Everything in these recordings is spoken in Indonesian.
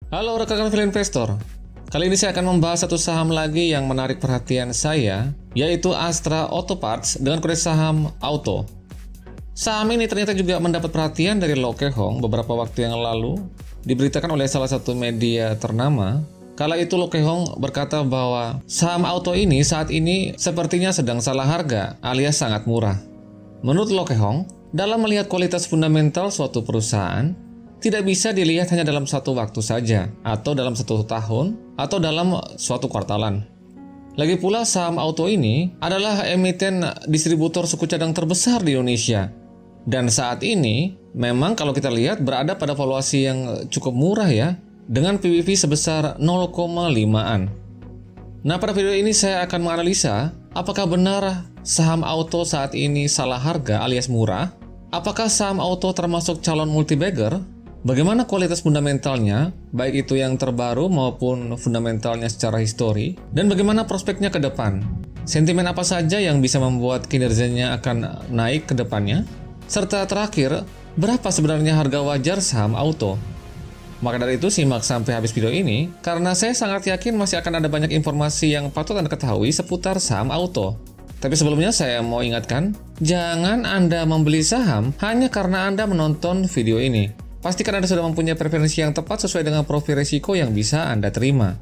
Halo rekan-rekan value investor. Kali ini saya akan membahas satu saham lagi yang menarik perhatian saya, yaitu Astra Auto Parts dengan kode saham AUTO. Saham ini ternyata juga mendapat perhatian dari Lo Kehong beberapa waktu yang lalu, diberitakan oleh salah satu media ternama. Kala itu Lo Kehong berkata bahwa saham AUTO ini saat ini sepertinya sedang salah harga alias sangat murah. Menurut Lo Kehong, dalam melihat kualitas fundamental suatu perusahaan, tidak bisa dilihat hanya dalam satu waktu saja, atau dalam satu tahun, atau dalam suatu kuartalan. Lagi pula saham AUTO ini adalah emiten distributor suku cadang terbesar di Indonesia. Dan saat ini, memang kalau kita lihat berada pada valuasi yang cukup murah ya, dengan PBV sebesar 0,5-an. Nah, pada video ini saya akan menganalisa apakah benar saham AUTO saat ini salah harga alias murah, apakah saham AUTO termasuk calon multibagger, bagaimana kualitas fundamentalnya, baik itu yang terbaru maupun fundamentalnya secara histori, dan bagaimana prospeknya ke depan. Sentimen apa saja yang bisa membuat kinerjanya akan naik ke depannya, serta terakhir, berapa sebenarnya harga wajar saham AUTO. Maka dari itu simak sampai habis video ini, karena saya sangat yakin masih akan ada banyak informasi yang patut Anda ketahui seputar saham AUTO. Tapi sebelumnya saya mau ingatkan, jangan Anda membeli saham hanya karena Anda menonton video ini. Pastikan Anda sudah mempunyai preferensi yang tepat sesuai dengan profil risiko yang bisa Anda terima.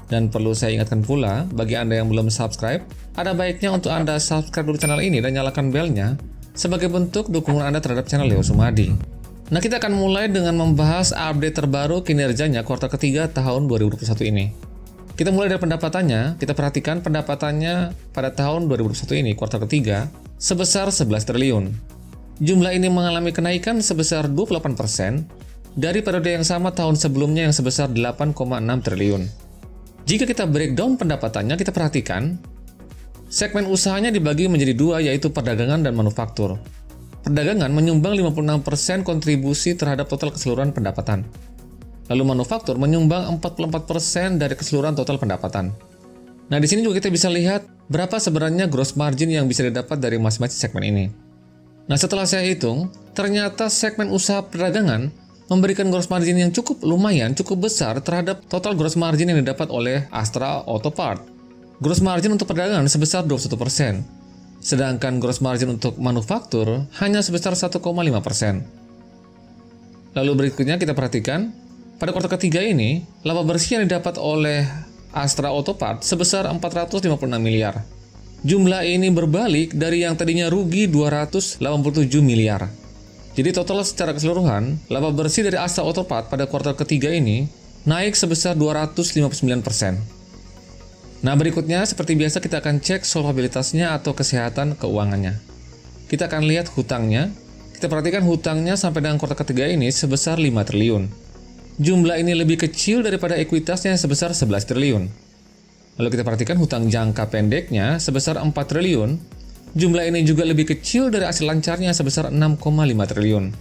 Dan perlu saya ingatkan pula, bagi Anda yang belum subscribe, ada baiknya untuk Anda subscribe dulu channel ini dan nyalakan belnya sebagai bentuk dukungan Anda terhadap channel Leo Sumadi. Nah, kita akan mulai dengan membahas update terbaru kinerjanya kuartal ketiga tahun 2021 ini. Kita mulai dari pendapatannya, kita perhatikan pendapatannya pada tahun 2021 ini, kuartal ketiga, sebesar 11 triliun. Jumlah ini mengalami kenaikan sebesar 28% dari periode yang sama tahun sebelumnya yang sebesar 8,6 triliun. Jika kita breakdown pendapatannya, kita perhatikan segmen usahanya dibagi menjadi dua, yaitu perdagangan dan manufaktur. Perdagangan menyumbang 56% kontribusi terhadap total keseluruhan pendapatan. Lalu manufaktur menyumbang 44% dari keseluruhan total pendapatan. Nah, di sini juga kita bisa lihat berapa sebenarnya gross margin yang bisa didapat dari masing-masing segmen ini. Nah, setelah saya hitung, ternyata segmen usaha perdagangan memberikan gross margin yang cukup lumayan, cukup besar terhadap total gross margin yang didapat oleh Astra Auto Parts. Gross margin untuk perdagangan sebesar 21%, sedangkan gross margin untuk manufaktur hanya sebesar 1,5%. Lalu berikutnya kita perhatikan, pada kuartal ketiga ini, laba bersih yang didapat oleh Astra Auto Parts sebesar 456 miliar. Jumlah ini berbalik dari yang tadinya rugi 287 miliar. Jadi total secara keseluruhan, laba bersih dari Astra Auto Parts pada kuartal ketiga ini naik sebesar 259%. Nah, berikutnya seperti biasa kita akan cek solvabilitasnya atau kesehatan keuangannya. Kita akan lihat hutangnya. Kita perhatikan hutangnya sampai dengan kuartal ketiga ini sebesar 5 triliun. Jumlah ini lebih kecil daripada ekuitasnya sebesar 11 triliun. Lalu kita perhatikan hutang jangka pendeknya sebesar 4 triliun. Jumlah ini juga lebih kecil dari hasil lancarnya sebesar 6,5 triliun.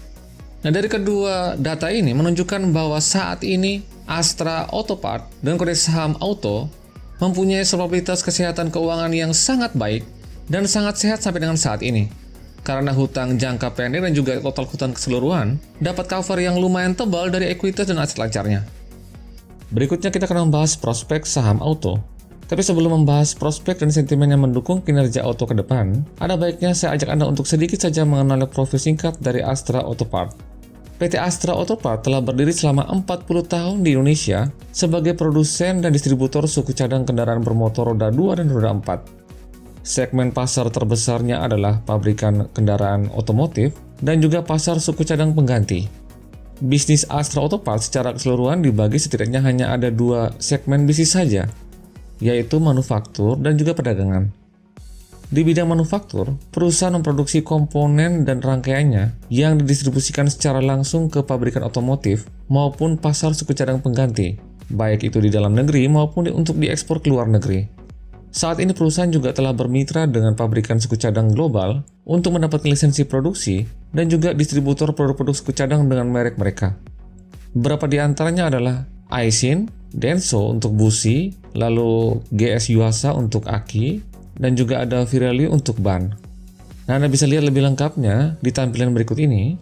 Nah, dari kedua data ini menunjukkan bahwa saat ini Astra Auto Parts dan kode saham AUTO mempunyai solvabilitas kesehatan keuangan yang sangat baik dan sangat sehat sampai dengan saat ini. Karena hutang jangka pendek dan juga total hutang keseluruhan dapat cover yang lumayan tebal dari ekuitas dan aset lancarnya. Berikutnya kita akan membahas prospek saham AUTO. Tapi sebelum membahas prospek dan sentimen yang mendukung kinerja AUTO ke depan, ada baiknya saya ajak Anda untuk sedikit saja mengenal profil singkat dari Astra Auto Parts. PT Astra Auto Parts telah berdiri selama 40 tahun di Indonesia sebagai produsen dan distributor suku cadang kendaraan bermotor roda 2 dan roda 4. Segmen pasar terbesarnya adalah pabrikan kendaraan otomotif dan juga pasar suku cadang pengganti. Bisnis Astra Auto Parts secara keseluruhan dibagi setidaknya hanya ada dua segmen bisnis saja, yaitu manufaktur dan juga perdagangan. Di bidang manufaktur, perusahaan memproduksi komponen dan rangkaiannya yang didistribusikan secara langsung ke pabrikan otomotif maupun pasar suku cadang pengganti, baik itu di dalam negeri maupun untuk diekspor ke luar negeri. Saat ini perusahaan juga telah bermitra dengan pabrikan suku cadang global untuk mendapatkan lisensi produksi dan juga distributor produk-produk suku cadang dengan merek mereka. Beberapa di antaranya adalah Aisin, Denso untuk busi, lalu GS Yuasa untuk aki, dan juga ada Pirelli untuk ban. Nah, Anda bisa lihat lebih lengkapnya di tampilan berikut ini.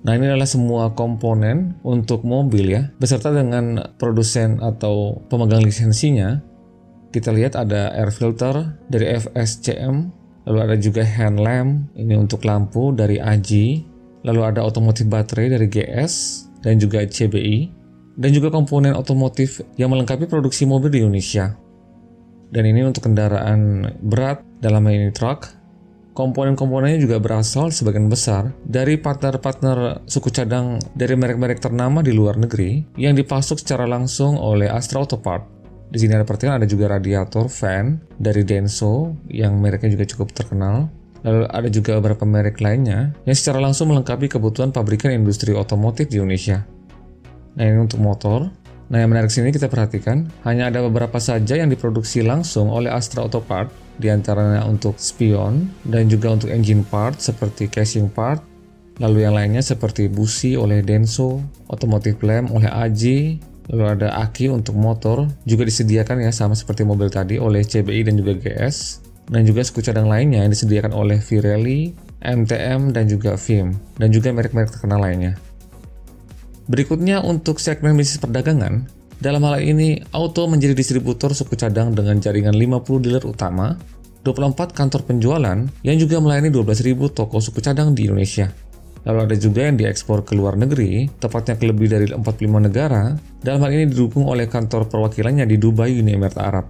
Nah, ini adalah semua komponen untuk mobil ya, beserta dengan produsen atau pemegang lisensinya. Kita lihat ada air filter dari FSCM, lalu ada juga hand lamp, ini untuk lampu dari AG, lalu ada otomotif baterai dari GS dan juga CBI, dan juga komponen otomotif yang melengkapi produksi mobil di Indonesia. Dan ini untuk kendaraan berat, dalam hal ini truk. Komponen-komponennya juga berasal sebagian besar dari partner-partner suku cadang dari merek-merek ternama di luar negeri yang dipasok secara langsung oleh Astra Auto Parts. Di sini ada perhatikan ada juga radiator fan dari Denso yang mereknya juga cukup terkenal. Lalu ada juga beberapa merek lainnya yang secara langsung melengkapi kebutuhan pabrikan industri otomotif di Indonesia. Nah, ini untuk motor. Nah, yang menarik sini kita perhatikan hanya ada beberapa saja yang diproduksi langsung oleh Astra Auto Parts, di antaranya untuk spion dan juga untuk engine part seperti casing part. Lalu yang lainnya seperti busi oleh Denso, otomotif lamp oleh AG, lalu ada aki untuk motor juga disediakan ya sama seperti mobil tadi oleh CBI dan juga GS. Dan juga suku cadang lainnya yang disediakan oleh Pirelli, MTM dan juga VIM dan juga merek-merek terkenal lainnya. Berikutnya untuk segmen bisnis perdagangan, dalam hal ini Auto menjadi distributor suku cadang dengan jaringan 50 dealer utama, 24 kantor penjualan yang juga melayani 12.000 toko suku cadang di Indonesia. Lalu ada juga yang diekspor ke luar negeri, tepatnya ke lebih dari 45 negara, dalam hal ini didukung oleh kantor perwakilannya di Dubai, Uni Emirat Arab.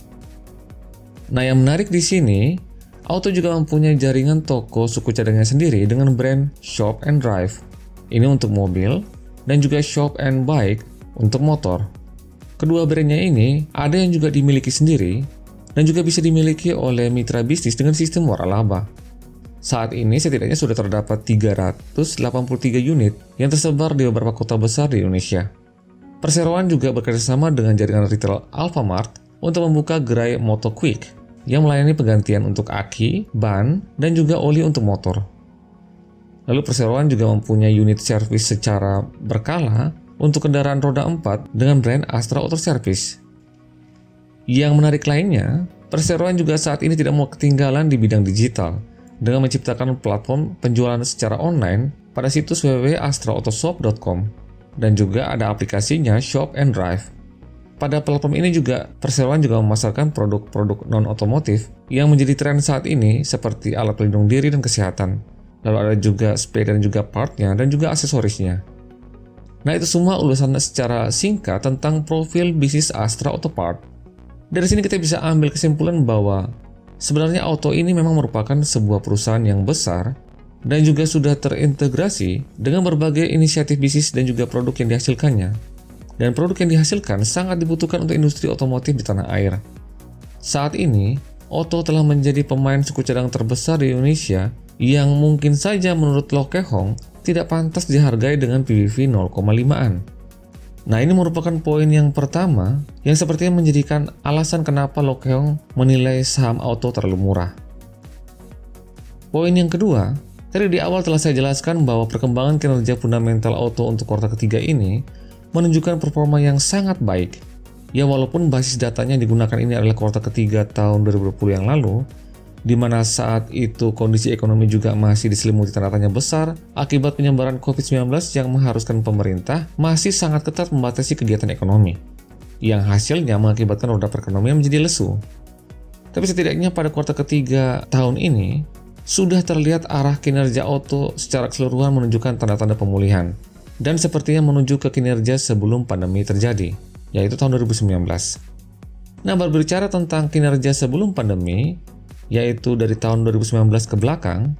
Nah, yang menarik di sini, Auto juga mempunyai jaringan toko suku cadangnya sendiri dengan brand Shop and Drive. Ini untuk mobil, dan juga Shop and Bike untuk motor. Kedua brandnya ini ada yang juga dimiliki sendiri dan juga bisa dimiliki oleh mitra bisnis dengan sistem waralaba. Saat ini setidaknya sudah terdapat 383 unit yang tersebar di beberapa kota besar di Indonesia. Perseroan juga bekerjasama dengan jaringan retail Alfamart untuk membuka gerai Moto Quick yang melayani penggantian untuk aki, ban, dan juga oli untuk motor. Lalu perseroan juga mempunyai unit servis secara berkala untuk kendaraan roda 4 dengan brand Astra Auto Service. Yang menarik lainnya, perseroan juga saat ini tidak mau ketinggalan di bidang digital dengan menciptakan platform penjualan secara online pada situs www.astraautosop.com dan juga ada aplikasinya Shop and Drive. Pada platform ini juga perseroan juga memasarkan produk-produk non-otomotif yang menjadi tren saat ini seperti alat pelindung diri dan kesehatan. Lalu ada juga spare dan juga partnya dan juga aksesorisnya. Nah, itu semua ulasan secara singkat tentang profil bisnis Astra Auto Parts. Dari sini kita bisa ambil kesimpulan bahwa sebenarnya Auto ini memang merupakan sebuah perusahaan yang besar dan juga sudah terintegrasi dengan berbagai inisiatif bisnis dan juga produk yang dihasilkannya. Dan produk yang dihasilkan sangat dibutuhkan untuk industri otomotif di tanah air. Saat ini, Auto telah menjadi pemain suku cadang terbesar di Indonesia yang mungkin saja menurut Loh Keh Hong tidak pantas dihargai dengan PBV 0,5-an. Nah, ini merupakan poin yang pertama yang sepertinya menjadikan alasan kenapa Loh Keh Hong menilai saham Auto terlalu murah. Poin yang kedua, tadi di awal telah saya jelaskan bahwa perkembangan kinerja fundamental Auto untuk kuartal ketiga ini menunjukkan performa yang sangat baik. Ya, walaupun basis datanya yang digunakan ini adalah kuartal ketiga tahun 2020 yang lalu, di mana saat itu kondisi ekonomi juga masih diselimuti tanda tanya besar akibat penyebaran COVID-19 yang mengharuskan pemerintah masih sangat ketat membatasi kegiatan ekonomi, yang hasilnya mengakibatkan roda perekonomian menjadi lesu. Tapi setidaknya pada kuartal ketiga tahun ini, sudah terlihat arah kinerja Auto secara keseluruhan menunjukkan tanda-tanda pemulihan, dan sepertinya menuju ke kinerja sebelum pandemi terjadi, yaitu tahun 2019. Nah, berbicara tentang kinerja sebelum pandemi, yaitu dari tahun 2019 ke belakang,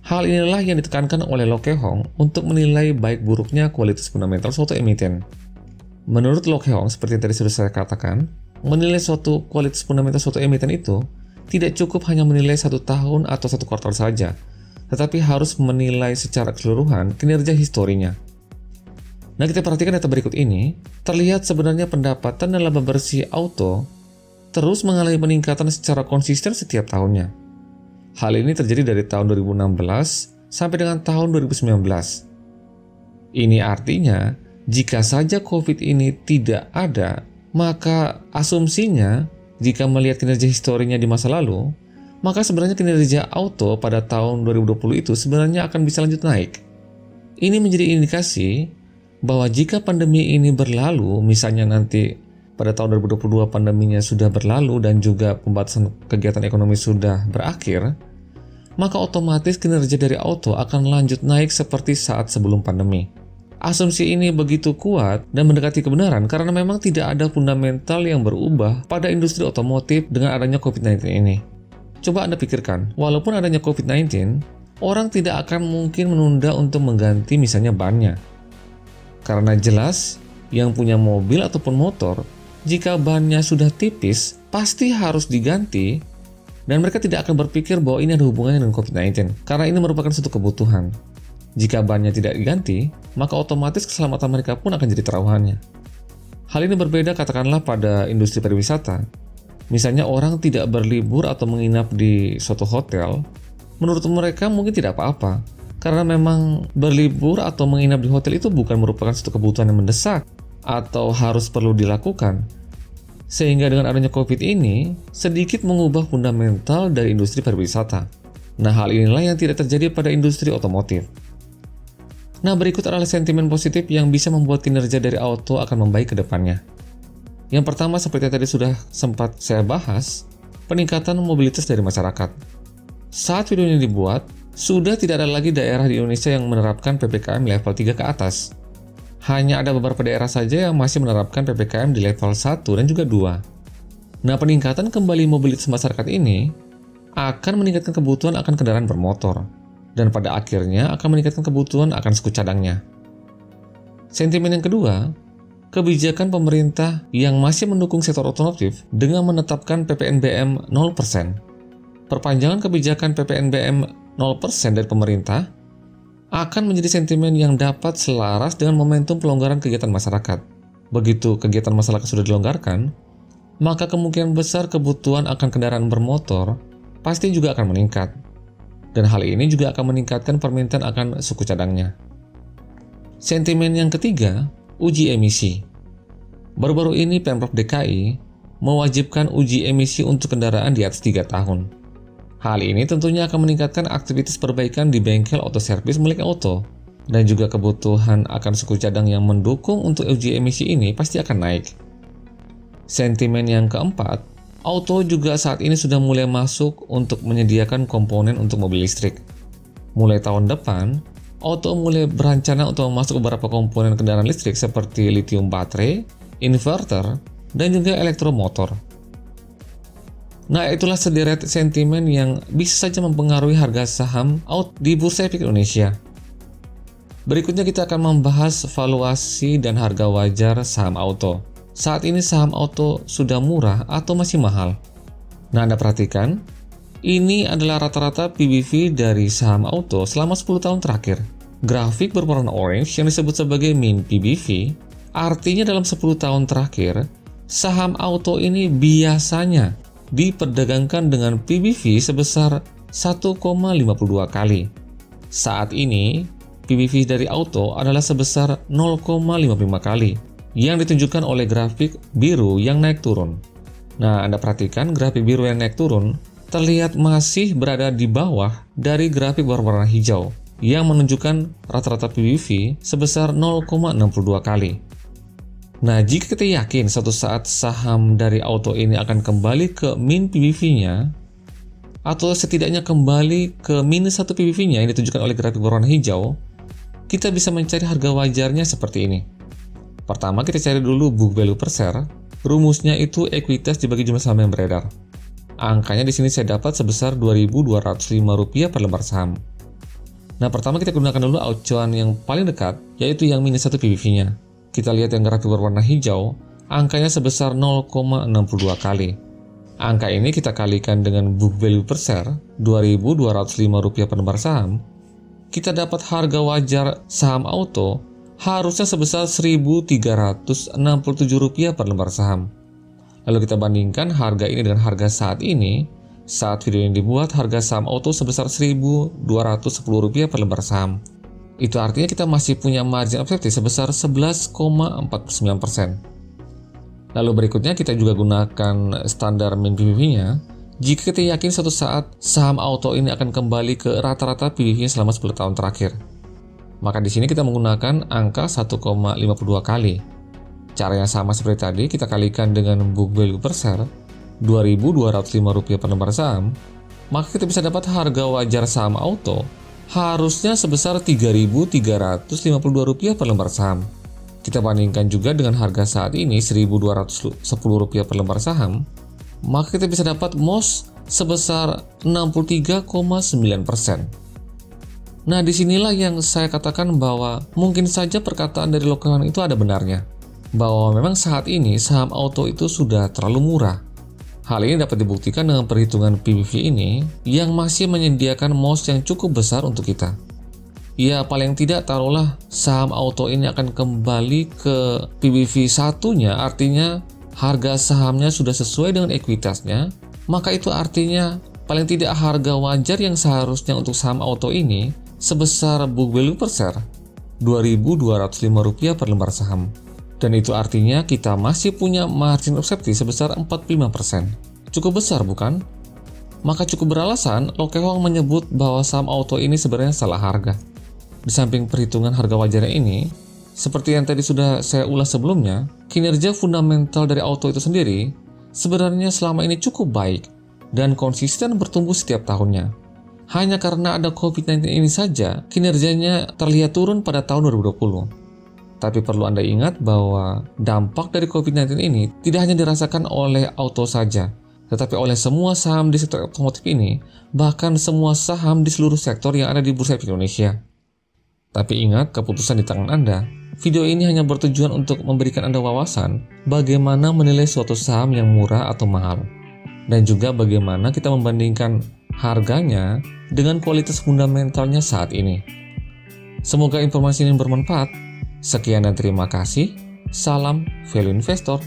hal inilah yang ditekankan oleh Loh Keh Hong untuk menilai baik buruknya kualitas fundamental suatu emiten. Menurut Loh Keh Hong, seperti yang tadi sudah saya katakan, menilai suatu kualitas fundamental suatu emiten itu tidak cukup hanya menilai 1 tahun atau 1 kuartal saja, tetapi harus menilai secara keseluruhan kinerja historinya. Nah, kita perhatikan data berikut ini, terlihat sebenarnya pendapatan dan laba bersih Auto terus mengalami peningkatan secara konsisten setiap tahunnya. Hal ini terjadi dari tahun 2016 sampai dengan tahun 2019. Ini artinya, jika saja COVID ini tidak ada, maka asumsinya jika melihat kinerja historinya di masa lalu, maka sebenarnya kinerja Auto pada tahun 2020 itu sebenarnya akan bisa lanjut naik. Ini menjadi indikasi bahwa jika pandemi ini berlalu, misalnya nanti pada tahun 2022 pandeminya sudah berlalu dan juga pembatasan kegiatan ekonomi sudah berakhir, maka otomatis kinerja dari auto akan lanjut naik seperti saat sebelum pandemi. Asumsi ini begitu kuat dan mendekati kebenaran karena memang tidak ada fundamental yang berubah pada industri otomotif dengan adanya COVID-19 ini. Coba Anda pikirkan, walaupun adanya COVID-19, orang tidak akan mungkin menunda untuk mengganti misalnya bannya. Karena jelas, yang punya mobil ataupun motor, jika bannya sudah tipis, pasti harus diganti, dan mereka tidak akan berpikir bahwa ini ada hubungannya dengan COVID-19, karena ini merupakan suatu kebutuhan. Jika bannya tidak diganti, maka otomatis keselamatan mereka pun akan jadi taruhannya. Hal ini berbeda katakanlah pada industri pariwisata. Misalnya orang tidak berlibur atau menginap di suatu hotel, menurut mereka mungkin tidak apa-apa, karena memang berlibur atau menginap di hotel itu bukan merupakan suatu kebutuhan yang mendesak atau harus perlu dilakukan. Sehingga dengan adanya COVID ini, sedikit mengubah fundamental dari industri pariwisata. Nah, hal inilah yang tidak terjadi pada industri otomotif. Nah, berikut adalah sentimen positif yang bisa membuat kinerja dari auto akan membaik ke depannya. Yang pertama, seperti yang tadi sudah sempat saya bahas, peningkatan mobilitas dari masyarakat. Saat video ini dibuat, sudah tidak ada lagi daerah di Indonesia yang menerapkan PPKM level 3 ke atas. Hanya ada beberapa daerah saja yang masih menerapkan PPKM di level 1 dan juga 2. Nah, peningkatan kembali mobilitas masyarakat ini akan meningkatkan kebutuhan akan kendaraan bermotor, dan pada akhirnya akan meningkatkan kebutuhan akan suku cadangnya. Sentimen yang kedua, kebijakan pemerintah yang masih mendukung sektor otomotif dengan menetapkan PPNBM 0%. Perpanjangan kebijakan PPNBM 0% dari pemerintah akan menjadi sentimen yang dapat selaras dengan momentum pelonggaran kegiatan masyarakat. Begitu kegiatan masyarakat sudah dilonggarkan, maka kemungkinan besar kebutuhan akan kendaraan bermotor pasti juga akan meningkat. Dan hal ini juga akan meningkatkan permintaan akan suku cadangnya. Sentimen yang ketiga, uji emisi. Baru-baru ini Pemprov DKI mewajibkan uji emisi untuk kendaraan di atas 3 tahun. Hal ini tentunya akan meningkatkan aktivitas perbaikan di bengkel auto servis milik auto, dan juga kebutuhan akan suku cadang yang mendukung untuk uji emisi ini pasti akan naik. Sentimen yang keempat, auto juga saat ini sudah mulai masuk untuk menyediakan komponen untuk mobil listrik. Mulai tahun depan, auto mulai berencana untuk memasuk beberapa komponen kendaraan listrik seperti lithium baterai, inverter, dan juga elektromotor. Nah, itulah sederet sentimen yang bisa saja mempengaruhi harga saham auto di Bursa Efek Indonesia. Berikutnya kita akan membahas valuasi dan harga wajar saham auto. Saat ini saham auto sudah murah atau masih mahal? Nah, Anda perhatikan, ini adalah rata-rata PBV dari saham auto selama 10 tahun terakhir. Grafik berwarna orange yang disebut sebagai mean PBV, artinya dalam 10 tahun terakhir, saham auto ini biasanya diperdagangkan dengan PBV sebesar 1,52 kali. Saat ini, PBV dari auto adalah sebesar 0,55 kali, yang ditunjukkan oleh grafik biru yang naik turun. Nah, Anda perhatikan grafik biru yang naik turun terlihat masih berada di bawah dari grafik berwarna hijau yang menunjukkan rata-rata PBV sebesar 0,62 kali. Nah, jika kita yakin suatu saat saham dari auto ini akan kembali ke min PBV-nya, atau setidaknya kembali ke minus 1 PBV-nya yang ditunjukkan oleh grafik berwarna hijau, kita bisa mencari harga wajarnya seperti ini. Pertama, kita cari dulu book value per share. Rumusnya itu ekuitas dibagi jumlah saham yang beredar. Angkanya di sini saya dapat sebesar Rp2.205 per lembar saham. Nah, pertama kita gunakan dulu acuan yang paling dekat, yaitu yang minus 1 PBV-nya. Kita lihat yang grafik berwarna hijau, angkanya sebesar 0,62 kali. Angka ini kita kalikan dengan book value per share, Rp2.205 per lembar saham. Kita dapat harga wajar saham auto harusnya sebesar Rp1.367 per lembar saham. Lalu kita bandingkan harga ini dengan harga saat ini. Saat video ini dibuat, harga saham auto sebesar Rp1.210 per lembar saham. Itu artinya kita masih punya margin of safety sebesar 11,49%. Lalu berikutnya kita juga gunakan standar min PBV-nya. Jika kita yakin suatu saat saham auto ini akan kembali ke rata-rata PBV-nya selama 10 tahun terakhir. Maka di sini kita menggunakan angka 1,52 kali. Caranya sama seperti tadi, kita kalikan dengan book value per share Rp2.205 per lembar saham, maka kita bisa dapat harga wajar saham auto harusnya sebesar Rp3.352 per lembar saham. Kita bandingkan juga dengan harga saat ini Rp1.210 per lembar saham, maka kita bisa dapat MOS sebesar 63,9%. Nah, disinilah yang saya katakan bahwa mungkin saja perkataan dari Lokewan itu ada benarnya, bahwa memang saat ini saham auto itu sudah terlalu murah. Hal ini dapat dibuktikan dengan perhitungan PBV ini yang masih menyediakan MOS yang cukup besar untuk kita. Ya, paling tidak taruhlah saham auto ini akan kembali ke PBV satunya, artinya harga sahamnya sudah sesuai dengan ekuitasnya, maka itu artinya paling tidak harga wajar yang seharusnya untuk saham auto ini sebesar book value per share Rp2.205 per lembar saham. Dan itu artinya kita masih punya margin of safety sebesar 45%. Cukup besar, bukan? Maka cukup beralasan Lokewang menyebut bahwa saham auto ini sebenarnya salah harga. Di samping perhitungan harga wajarnya ini, seperti yang tadi sudah saya ulas sebelumnya, kinerja fundamental dari auto itu sendiri sebenarnya selama ini cukup baik dan konsisten bertumbuh setiap tahunnya. Hanya karena ada COVID-19 ini saja, kinerjanya terlihat turun pada tahun 2020. Tapi perlu Anda ingat bahwa dampak dari COVID-19 ini tidak hanya dirasakan oleh auto saja, tetapi oleh semua saham di sektor otomotif ini, bahkan semua saham di seluruh sektor yang ada di Bursa Efek Indonesia. Tapi ingat, keputusan di tangan Anda. Video ini hanya bertujuan untuk memberikan Anda wawasan bagaimana menilai suatu saham yang murah atau mahal, dan juga bagaimana kita membandingkan harganya dengan kualitas fundamentalnya saat ini. Semoga informasi ini bermanfaat. Sekian dan terima kasih. Salam Value Investor.